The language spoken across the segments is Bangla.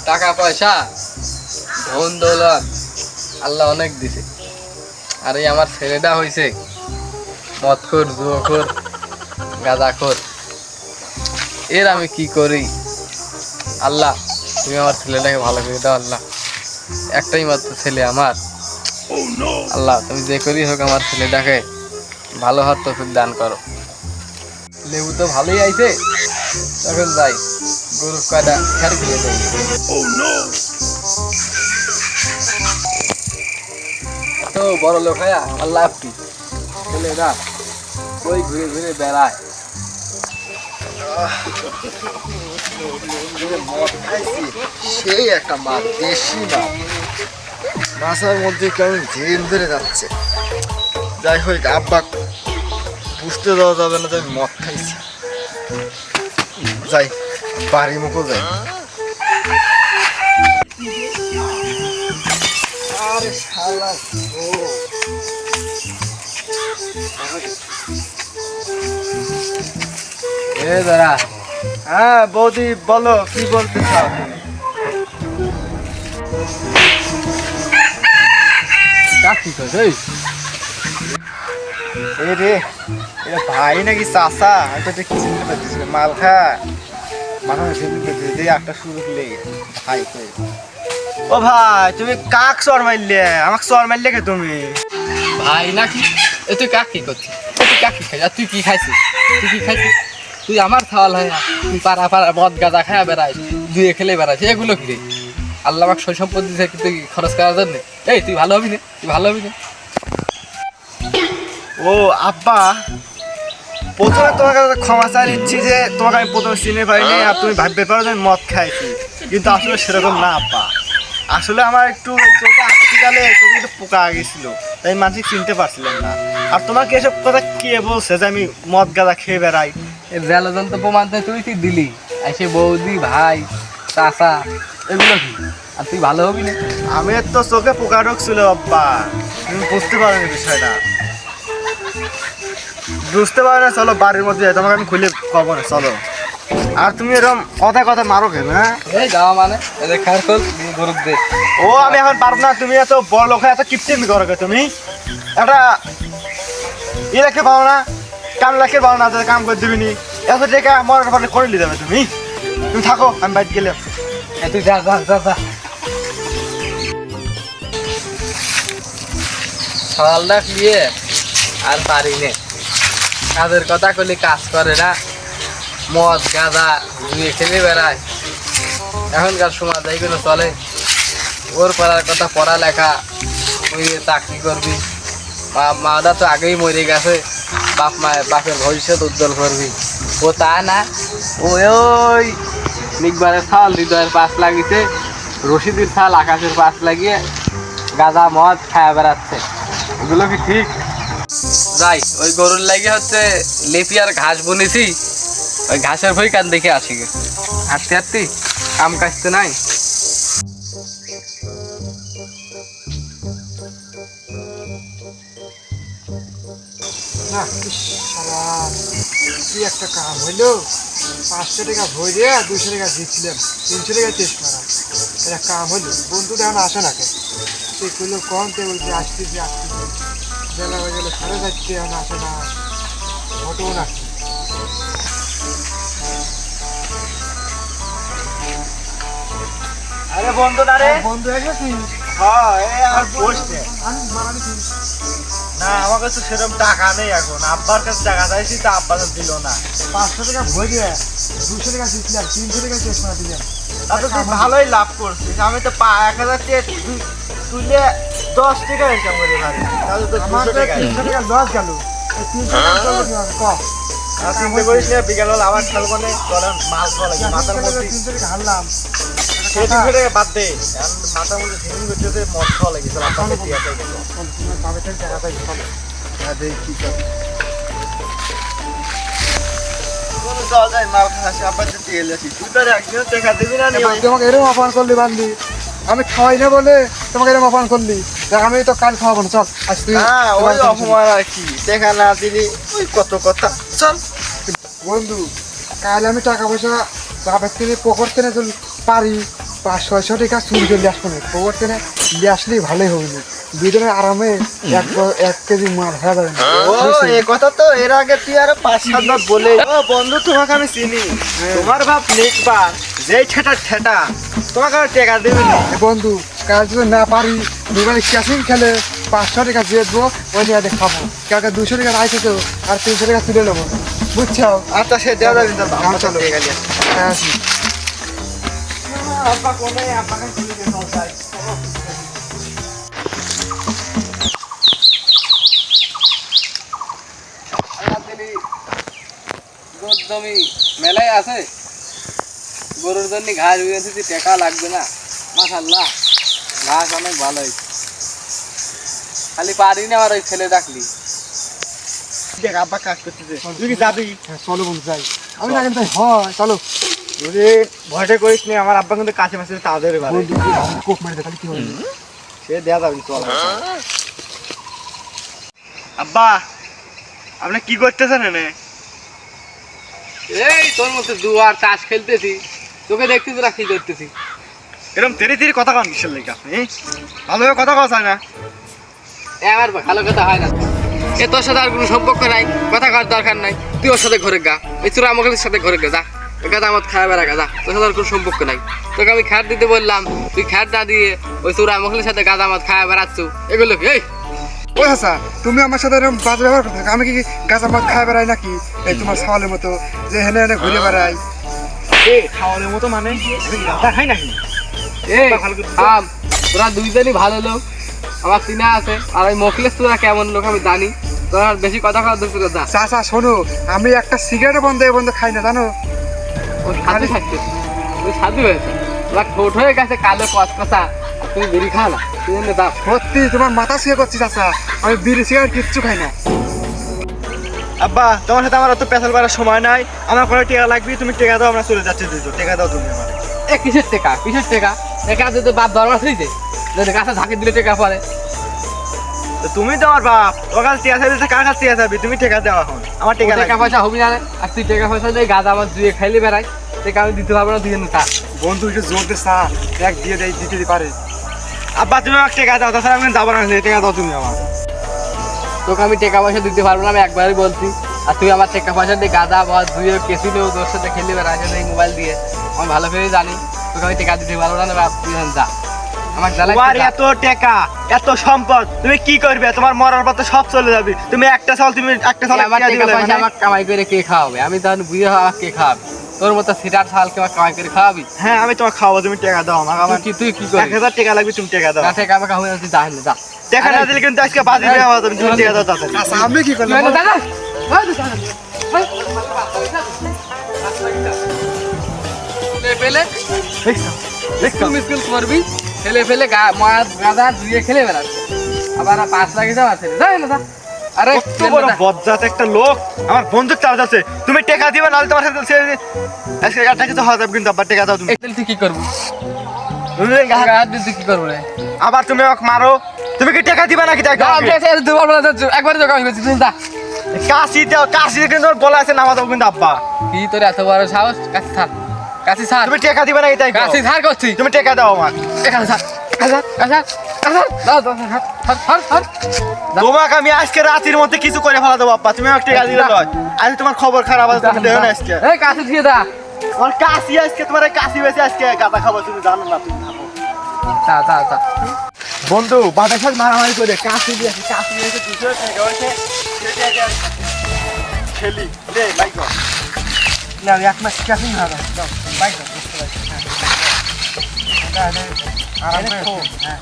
টাকা পয়সা ধন দৌলত আল্লাহ অনেক দিছে, আর এই আমার ছেলেটা হয়েছে মদখোর, জুয়াখোর, গাঁজাখোর। এর আমি কি করি? আল্লাহ তুমি আমার ছেলেটাকে ভালো করে দাও আল্লাহ, একটাই মাত্র ছেলে আমার। আল্লাহ তুমি যে করি হোক আমার ছেলেটাকে ভালো হওয়ার তৌফিক দান করো। লেবু তো ভালোই আইছে, তখন যাই গরুর কয়টা খেয়ার কিনে দেয়। তো বড় লোক হ্যাঁ আল্লাহ আপনি ছেলেরা ওই ঘুরে ঘুরে বেড়ায়। সেই একটা মাছ, দেশি মাছ, মাছের মধ্যে কেমন ঝিল ধরে যাচ্ছে। যাই হোক, আব্বা বুঝতে দেওয়া যাবে না যে আমি মদ খাইছি। যাই বাড়ি মুখো যাই। আরে শালা এ দাঁড়া। হ্যাঁ বৌদি বলো, কি বলতে চাও? কি করছে? এ রে, এটা ভাই নাকি চাচা? আমি তো কি চিনতে পারতেছি না। মাল খা মানুষ একটা সুযোগ লেগে ভাই কই। ও ভাই, তুমি কাক চর মারলে? আমাকে চর মারলে কে তুমি? ভাই নাকি? এ তুই কাক কি করছিস? তুই কাক কি খাইছিস? আর তুই কি খাইছিস? তুই কি খাইছিস? তুই আমার খাওয়াল হয় না, তুই পাড়া পাড়া মদ গাঁজা খায়া বেড়াইস, দুয়ে খেলে বেড়াইস, এগুলো কি রে? আল্লাহ আমাকে সই সম্পত্তি দিয়েছে তুই খরচ করার জন্য। এই তুই ভালো হবি না, তুই ভালো হবি না। ও আব্বা, প্রথমে তোমার কাছে ক্ষমা চাই নিচ্ছি যে তোমাকে আমি প্রথমে চিনে পাইনি, আর তুমি ভাবতে পারো যে আমি মদ খাইছি, কিন্তু আসলে সেরকম না আব্বা। আসলে আমার একটু চোখে আজকালে চোখে একটু পোকা গেছিল, তাই মানুষ চিনতে পারছিলাম না। আর তোমাকে এসব কথা কে বলছে যে আমি মদ গাঁজা খেয়ে বেড়াই? এই জেলজন্ত প্রমাণ তো তুই কি দিলি? এসে বৌদি, ভাই, চাচা, এগুলো কি? আর তুই ভালো হবি না। আমি তো চোখে পোকা ঢুকছিল আব্বা, তুমি বুঝতে পারো না বিষয়টা। বুঝতে পারো না, চলো বাড়ির মধ্যে যাই, তোমাকে আমি খুলে কব না, চলো। আর তুমি এরকম কথা কথা মারো কেন? হ্যাঁ এই যাওয়া মানে এদের খার খোল গরুর দে। ও আমি এখন পারবো না, তুমি এত বড় লোক এত কিপটেমি করো কে? তুমি একটা ই রাখতে পারো না, কাম রাখতে পারো না, কাম করে দিবি নি, এত টাকা আমার ব্যাপারে করে নিয়ে যাবে। তুমি তুমি থাকো, আমি বাইরে গেলে। তুই যা যা যা যা। সকালটা দিয়ে আর পারি নে, কাজের কথা করলে কাজ করে না, মদ গাঁজা ধুয়ে খেলে বেড়ায়। এখনকার সমাজ এইগুলো চলে। ওর পড়ার কথা, পড়ালেখা, ওই চাকরি করবি, মাদা তো আগেই মরে গেছে, বাপের ভবিষ্যৎ উজ্জ্বল করবি। ও তা না, ওই নিকবারের ছাল হৃদয়ের পাশ লাগিয়েছে, রশিদির ছাল আকাশের পাশ লাগিয়ে গাঁজা মদ খায়া বেড়াচ্ছে। এগুলো কি ঠিক? যাই ওই গরুর লাগে হচ্ছে লেপিয়ার ঘাস বুনেছি, ওই ঘাসের ভই কান দেখে আসি গে। হাঁটতে হাঁটতে আম কাটতে নাই। না কি একটা কাম হইলো, 500 টাকা ভরে দিয়ে 200 টাকা দিচ্ছিলাম, 300 টাকা টেস্ট মারা। এটা কাম হইলো। বন্ধুটা এখন আসে না কে? সে কইলো কম, তে বলছে আসতেছি আসতেছি, বেলা হয়ে গেলে 4:30, এখন আসে না, ঘটবো না। আরে বন্ধু না রে, বন্ধু এসেছি। হ্যাঁ এই আর বসছে না, আমার কাছে সেরকম টাকা নেই এখন। আব্বার কাছে টাকা চাইছি, তা আব্বা তো দিল না। 500 টাকা ভরে দিয়ে 200 টাকা দিচ্ছিলাম, 300 টাকা চেষ্টা করে দিলাম। তাতে তুই ভালোই লাভ করছিস। আমি তো 1000 টাকা তুলে 10 টাকা ইনকাম করে ভাই, তাহলে তো 200 টাকা 300 টাকা লস গেল। 300 টাকা কম আর চিন্তা করিস না, বিকেল হলে আবার খেলবো না, চলেন মাল খাওয়া লাগে মাথার মধ্যে। 300 টাকা হারলাম, সেই 300 টাকা বাদ দে, মাথার মধ্যে ঝিমিং করতে মদ খাওয়া লাগে। চল আপনাকে ঠিক আছে গেল, তবে থেকে টাকা পাই চলো। হ্যাঁ দেখি কি করে কোন চল যাই মাল খাসি। আবার যদি এলে আসি তুই তো একদিন দেখা দিবি না। তোমাকে এরকম অপমান করলি বান্ধি, আমি খাওয়াই না বলে তোমাকে এরকম অপমান করলি। আমি তো কাল খাওয়াবো না, চল আজ তুই। হ্যাঁ ওই অপমান আর কি, দেখা না দিলি ওই কত কথা। চল বন্ধু, কাল আমি টাকা পয়সা বাপের থেকে পকেট থেকে যদি পারি 500-600 টাকা চুরি করে নিয়ে আসবো না খবর কেনে নিয়ে আসলেই ভালোই হবে না দুজনের আরামে 1 কেজি মাল হয়ে যাবে না ও এই কথা তো এর আগে তুই আরো 5-7 বার বলে ও বন্ধু তোমাকে আমি চিনি তোমার বাপ নেকবার যেই ঠেটা তোমাকে আর টাকা দেবে না এ বন্ধু কাজ যদি না পারি দুবারে ক্যাশিং খেলে 500 টাকা দিয়ে দেবো ওই টাকা খাবো কাকা 200 টাকা রাইছে তো আর 300 টাকা তুলে নেবো বুঝছো আচ্ছা সে দেওয়া যাবে না আমরা চলো। হ্যাঁ আসি। আব্বা কোনে আপনাকে চিনি দিয়ে চাই গরুর জমি মেলায় আছে গরুর জন্য ঘাস উড়িয়ে দিতে টাকা লাগবে না মাশাআল্লাহ ঘাস অনেক ভালো হয়েছে খালি পারি না আমার ওই ছেলে ডাকলি দেখ আব্বা কাজ করতেছে তুই কি যাবি হ্যাঁ, চলো বন্ধু যাই আমি না কিন্তু হয় চলো ওরে ভয়টা করিস নি আমার আব্বা কিন্তু কাছে মাসে তাদের বাড়ি বন্ধু কোপ মারি দে খালি কি হবে সে দেয়া যাবে চল আব্বা আপনি কি করতেছেন এনে এই তোর মতো দুয়ার তাস খেলতেছি তোকে দেখতে তোরা কি করতেছি এরকম তেরি কথা কন কিসের লেগে আপনি ভালোভাবে কথা কওয়া যায় না আমার ভালো কথা হয় না এ তোর সাথে আর কোনো সম্পর্ক নাই কথা করার দরকার নাই তুই ওর সাথে ঘরে গা ওই চূড়া মকলের সাথে ঘরে গা যা ওই গাদা আমার খাওয়া বেড়া গা তোর সাথে আর কোনো সম্পর্ক নাই তোকে আমি খ্যাট দিতে বললাম তুই খ্যাট না দিয়ে ওই চূড়া মকলের সাথে গাদা আমার খাওয়া বেড়াচ্ছ এগুলো কি এই ও হাসা তুমি আমার সাথে এরকম বাজে ব্যবহার করতে আমি কি গাঁজা মাছ খাই বেড়াই নাকি এই তোমার ছাওয়ালের মতো যে হেনে হেনে ঘুরে বেড়াই এ খাওয়ানোর মতো মানে আমি গাঁদা খাই নাকি এই থাম তোরা দুইজনই ভালো লোক আমার চিনা আছে আর ওই মকলেশ তোরা কেমন লোক আমি জানি তোরা আর বেশি কথা কওয়ার দরকার যা চাচা শোনো আমি একটা সিগারেট বন্ধ খাই না জানো ওই সাধু থাকতেছি ওই সাধু হয়েছে ওরা ঠোঁট হয়ে গেছে কালো কচকচা আর তুমি বেরি খা না তুই জন্য যা সত্যি তোমার মাথা শুয়ে করছি চাচা আমি বিড়ি সিগারেট কিচ্ছু খাই না আব্বা তোমার সাথে আমার অত পেছাল করার সময় নাই আমার কোনো টাকা লাগবে তুমি টাকা দাও আমরা চলে যাচ্ছি দুটো টাকা দাও তুমি আমার এ কিসের টেকা টেকা যদি বাপ দরবার ফ্রিতে যদি গাছে ঝাঁকি দিলে টেকা পরে তো তুমি তো আমার বাপ ও কাছে টিয়া চাবি কার কাছে টিয়া চাবি তুমি টাকা দাও এখন আমার টাকা টাকা লাগবে পয়সা হবি না রে। আর তুই টাকা পয়সা দিয়ে গাঁদা আমার জুয়ে খাইলে বেড়াই টাকা আমি দিতে পারবো না তুই জন্য তা বন্ধু একটু জোর দে চা এক দিয়ে দেয় দিতে পারে আব্বা তুমি আমাকে টাকা দাও তাছাড়া আমি যাবো না টাকা দাও তুমি আমার তোকে আমি টাকা পয়সা দিতে পারবো না আমি একবারই বলছি আর তুই আমার টাকা পয়সা দিয়ে গাঁদা বা জুয়ে কেসিলেও তোর সাথে খেলে বেড়াই এই মোবাইল দিয়ে আমি ভালো করে জানি তোকে আমি টাকা দিতে পারবো না বাপ তুই এখন যা আমার জ্বালাই তোমার এত টাকা এত সম্পদ তুমি কি করবে তোমার মরার পর তো সব চলে যাবে তুমি একটা চাল আমার টাকা পয়সা আমার কামাই করে কে খাওয়াবে আমি তখন বুঝে আমার কে খাওয়াবে তোর মতো সিটার ছালকে আমার কামাই করে খাওয়াবি হ্যাঁ আমি তোমাকে খাওয়াবো তুমি টাকা দাও আমাকে আমার তুই কি করবি 1000 টাকা লাগবে তুমি টাকা দাও না টাকা আমাকে হয়ে যাচ্ছে যা যা টাকা না দিলে কিন্তু আজকে বাজি দেওয়া হবে তুমি টাকা দাও তাড়াতাড়ি আচ্ছা আমি কি করলাম না, দাদা পেলে মিসকিল করবি ছেলে ফেলে গাদা ধুয়ে খেলে বেড়াচ্ছে আবার 5 লাখ হিসাব আছে যাই না যা আরে কত বড় বজ্জাত একটা লোক আমার বন্ধুর চার্জ আছে তুমি টাকা দিবে নাহলে তোমার সাথে আজকে একটা কিছু হওয়া যাবে কিন্তু আবার টাকা দাও তুমি তুই কি করবি তুমি এই গা- হাত দিয়ে তুই কি করবি রে আবার তুমি আমাকে মারো তুমি কি টাকা দিবে নাকি টাকা আমি এসে তুই বলবো না একবারই দোকান করেছিস তুই যা কাশি দাও কাশি কিন্তু ওর গলা আছে নামা দাও কিন্তু আব্বা কি তোর এত বড় সাহস কাছে থাক কাছে ছাড় তুমি টাকা দিবে নাকি তাই কাছে ছাড় করছি তুমি টাকা দাও আমার এখানে ছাড় কাছে দাও দাও ছাড় তোমাকে আমি আজকে রাতের মধ্যে কিছু করে ফেলা দেবো আব্বা তুমি আমাকে টাকা দিলে লয় আজ তোমার খবর খারাপ আছে তুমি দেখো না আজকে এই কাছে দিয়ে দা আমার কাশি আজকে তোমার এই কাশি বেশি আজকে গাঁদা খাবো তুমি জানো না তুমি খাবো তা বন্ধু বাতাস মারামারি করে কাশি দিয়েছে দুশো টাকা হয়েছে খেলি দে বাইক না এক মাস ক্যাশিং হবে দাও বাইক দাও বুঝতে পারছি হ্যাঁ আরাম করে হ্যাঁ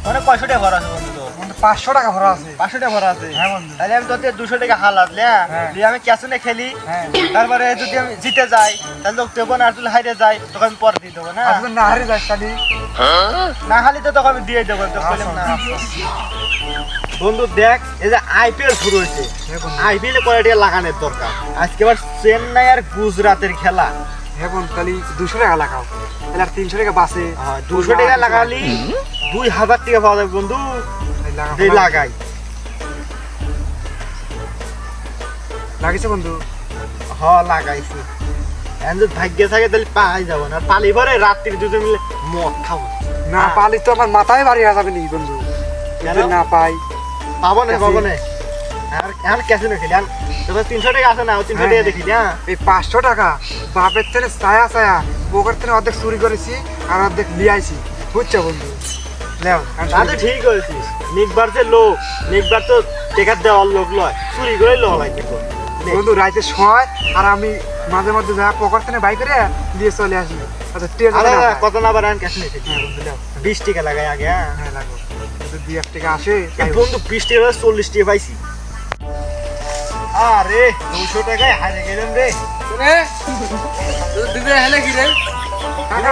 মানে 500 টাকা ভরা আছে বন্ধু তো 500 টাকা ভরা আছে 500 টাকা ভরা আছে হ্যাঁ বন্ধু তাহলে আমি তোতে 200 টাকা হালাত লে হ্যাঁ। দিয়ে আমি ক্যাশনে খেলি হ্যাঁ তারপরে যদি আমি জিতে যাই তাহলে লোক দেবো না আর তুই হাইরে যাই তোকে আমি পরে দিয়ে দেবো না আসলে না হারে যাস খালি না খালি তো তোকে আমি দিয়ে দেবো তো বললাম না বন্ধু দেখ এই যে আইপিএল শুরু হয়েছে আইপিএল এ কোয়ালিটি লাগানোর দরকার আজকে আবার চেন্নাই আর গুজরাটের খেলা এখন খালি 200 টাকা লাগাও তাহলে আর 300 টাকা বাসে 200 টাকা লাগালি 2000 টাকা পাওয়া যাবে বন্ধু এই লাগাই লাগিছে বন্ধু হ লাগাইছি এখন যদি ভাগ্যে থাকে তাহলে পাই যাবো না পালি পরে রাত্রি দুজন মিলে মদ খাবো না পালি তো আমার মাথায় বাড়ি হয়ে যাবে নি বন্ধু যদি না পাই পাবো না আর এখন ক্যাসিনো খেলি আর তোর 300 টাকা আছে না 300 টাকা দেখি হ্যাঁ এই 500 টাকা বাপের থেকে ছায়া ছায়া পোকার থেকে অর্ধেক চুরি করেছি আর অর্ধেক লিয়াইছি বুঝছো বন্ধু নাও তাহলে ঠিক করেছিস নিকবার যে লোক নিকবার তো টেকার দেওয়ার লোক লয় চুরি করে লোক লাগবে বন্ধু রাইতে শয় আর আমি মাঝে মধ্যে যা পকেট থেকে বাই করে দিয়ে চলে আসি আচ্ছা ঠিক আছে কত না বার আমি ক্যাসিনো খেলি 20 টাকা লাগাই আগে হ্যাঁ হ্যাঁ লাগো যদি 2 টাকা আসে এই বন্ধু 20 টাকা 40 টাকা পাইছি আরে 200 টাকায় হারিয়ে গেলাম রে রে দিদি হেলে কি রে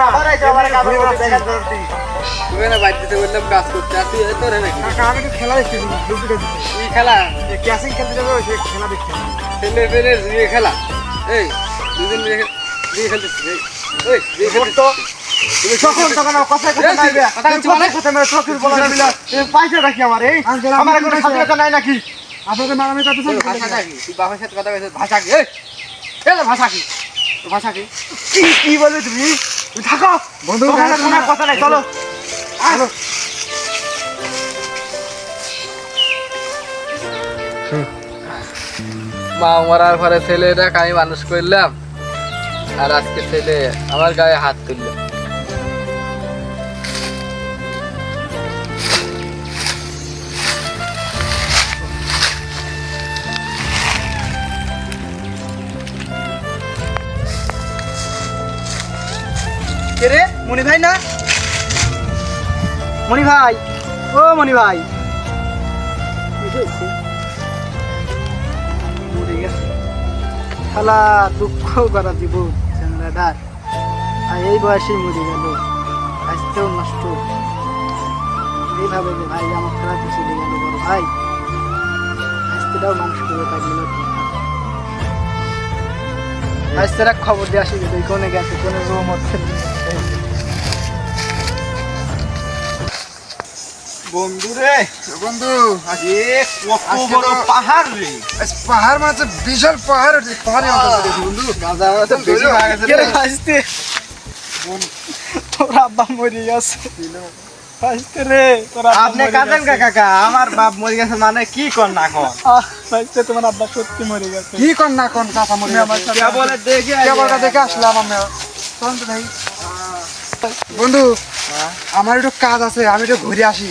আবার আইছে আমার কাজ দেখা করতে তুই না বাইরে দিতে বললাম কাজ করতে আর তুই তোর নাকি কাকা আমি তো খেলা দেখছি লুকিটা দিতে কি খেলা ক্যাসিং খেলতে যাবে সে খেলা দেখছি ছেলে ফেলে দিয়ে খেলা এই দুদিন মিলে দিয়ে খেলতেছিস এই দিয়ে খেলতো তুমি তখন কথা নাইবে কথা মেরে চোখের বলা দিলা পয়সা রাখি আমার এই আমার কোনো স্বাধীনতা নাই নাকি আপনাদের মারামারি করতেছেন ভাষাটা কি তুই বাবার সাথে কথা কইছিস ভাষা কি এই ভাষা কি ভাষা কি কি বলে তুমি থাকো বন্ধু কোনো কথা নাই চলো চলো মা মরার পরে ছেলেটাকে আমি মানুষ করলাম আর আজকে ছেলে আমার গায়ে হাত তুললো কে রে মনি ভাই না মনি ভাই ও মনি ভাই শালা দুঃখ করা দিব চ্যাংড়াটার আর এই বয়সে মরে গেল আসতেও নষ্ট এইভাবে যে ভাই আমার খেলাতে চলে গেল বড় ভাই আসতেটাও মানুষ করে থাকলো আজকের খবর দিয়ে আসি যে কোনে গেছে কোনে রুম হচ্ছে বন্ধু রে বন্ধু আজকে কত বড় পাহাড় রে পাহাড় মানে বিশাল পাহাড় পাহাড়ি অঞ্চল বন্ধু গাজা তো বেশি হয়ে গেছে রে আসতে তোর আব্বা মরে গেছে আসতে রে তোর আপনি কাঁদেন কাকা আমার বাপ মরে গেছে মানে কি কর না কর আসতে তোমার আব্বা সত্যি মরে গেছে কি কর না কোন কাকা মরে আমার সাথে বলে দেখে দেখে আসলাম আমরা চল তো ভাই বন্ধু আমার একটু কাজ আছে আমি একটু ঘুরে আসি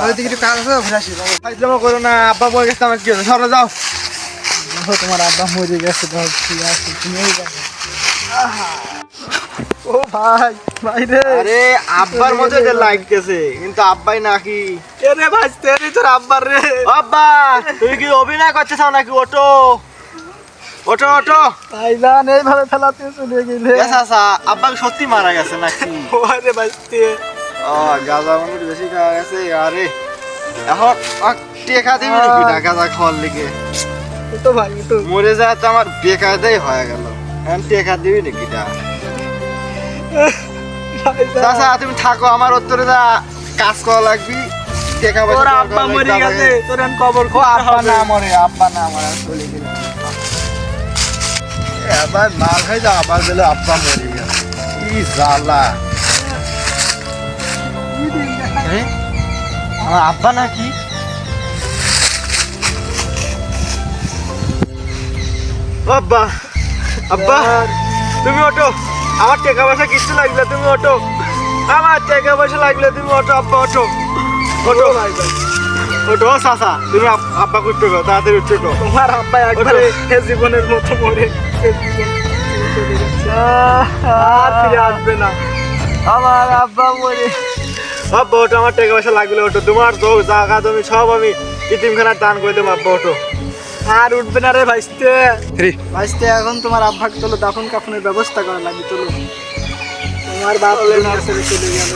ওই দিকে একটু কাজ আছে ঘুরে আসি ফাইজলামো করো না আব্বা মরে গেছে আমার কি হলো সরে যাও তোমার আব্বা মরে গেছে ঠিক আছে তুমি ও ভাই ভাই রে আরে আব্বার মধ্যে যে লাগতেছে কিন্তু আব্বাই নাকি এরে ভাইতে রে তোর আব্বার রে আব্বা তুই কি অভিনয় করছিস নাকি ওটো ওটো ওটো ভাইজান এইভাবে ফেলাতে চলে গেলে আচ্ছা আব্বা সত্যি মারা গেছে নাকি ওরে ভাইতে ও গাজা মনে বেশি খাওয়া গেছে আরে এখন টেকা দিবি নাকি গাজা খাওয়ার লিগে তো ভাই তো মরে যায় তো আমার বেকারদাই হয়ে গেল এখন টেকা দিবি নাকি টা চাচা তুমি থাকো আমার উত্তরে যা কাজ করা লাগবি টেকা পয়সা তোর আব্বা মরে গেছে তোর এখন খবর কো আব্বা না মরে চলে গেল আবার মাল খাই যা আবার বলে আব্বা মরে গেছে কি জ্বালা আমার আব্বা নাকি আব্বা আব্বা তুমি ওঠো আমার টাকা পয়সা কিছু লাগবে তুমি ওঠো আমার টাকা পয়সা লাগলে তুমি ওঠো আব্বা ওঠো ওঠো ওঠো চাচা তুমি আব্বা করতে গো তাড়াতাড়ি উঠতে গো তোমার আব্বা একবারে জীবনের মতো মরে আর ফিরে আসবে না আমার আব্বা মরে আব্বা ওঠো আমার টাকা পয়সা লাগলে ওঠো তোমার জায়গা তুমি সব আমি ইতিমখানার দান করে দেবো আব্বা ওঠো আর উঠবে না রে ভাইস্তে ভাইস্তে এখন তোমার আব্বাকে তোলো দাফন কাফনের ব্যবস্থা করা লাগবে তোলো তোমার বাপ ছেড়ে চলে গেল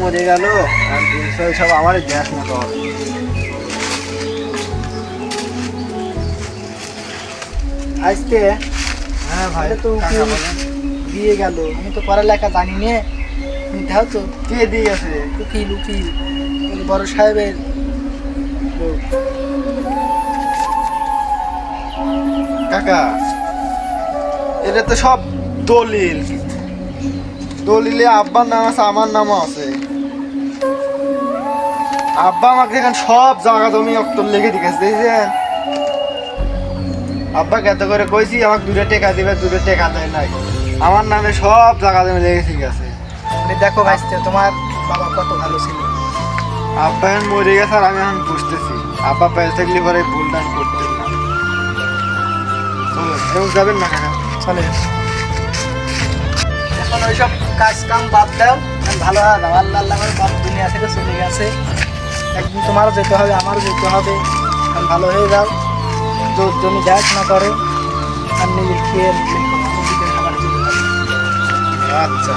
মরে গেল আর সব আমার গ্যাস না খাওয়া আজকে হ্যাঁ ভাই তো দিয়ে গেল, আমি তো পড়ালেখা জানি নে। তুমি দাও তো, কে দিয়ে গেছে? উকিল উকিল ওই বড় সাহেবের লোক। কাকা এটা তো সব দলিল, দলিলে আব্বার নাম আছে, আমার নামও আছে। আব্বা আমাকে এখানে সব জায়গা জমি অক্তর লিখে দিয়েছে, দেখছেন? আব্বাকে এত করে কইছি আমাকে দূরে টেকা দিবে, দূরে টেকা দেয় নাই। আমার নামে সব জায়গা জমি লিখে ঠিক আছে। মানে দেখো ভাইস্তে, তোমার বাবা কত ভালো ছিল। আব্বা এখন মরে গেছে আর আমি এখন বুঝতেছি আব্বা পেয়ে থাকলে পরে ভুলটা করতেন না। চলো এখন যাবেন না কাকা? চলে এখন ওইসব কাজ কাম বাদ দাও, এখন ভালো হয় দাও। আল্লাহ আল্লাহ করে বাপ দুনিয়া থেকে চলে গেছে, একদিন তোমারও যেতে হবে, আমারও যেতে হবে। এখন ভালো হয়ে যাও, জোর জমি দেখাশোনা করো, আর নিজের খেয়ে খাবার চলে যাবে। আচ্ছা।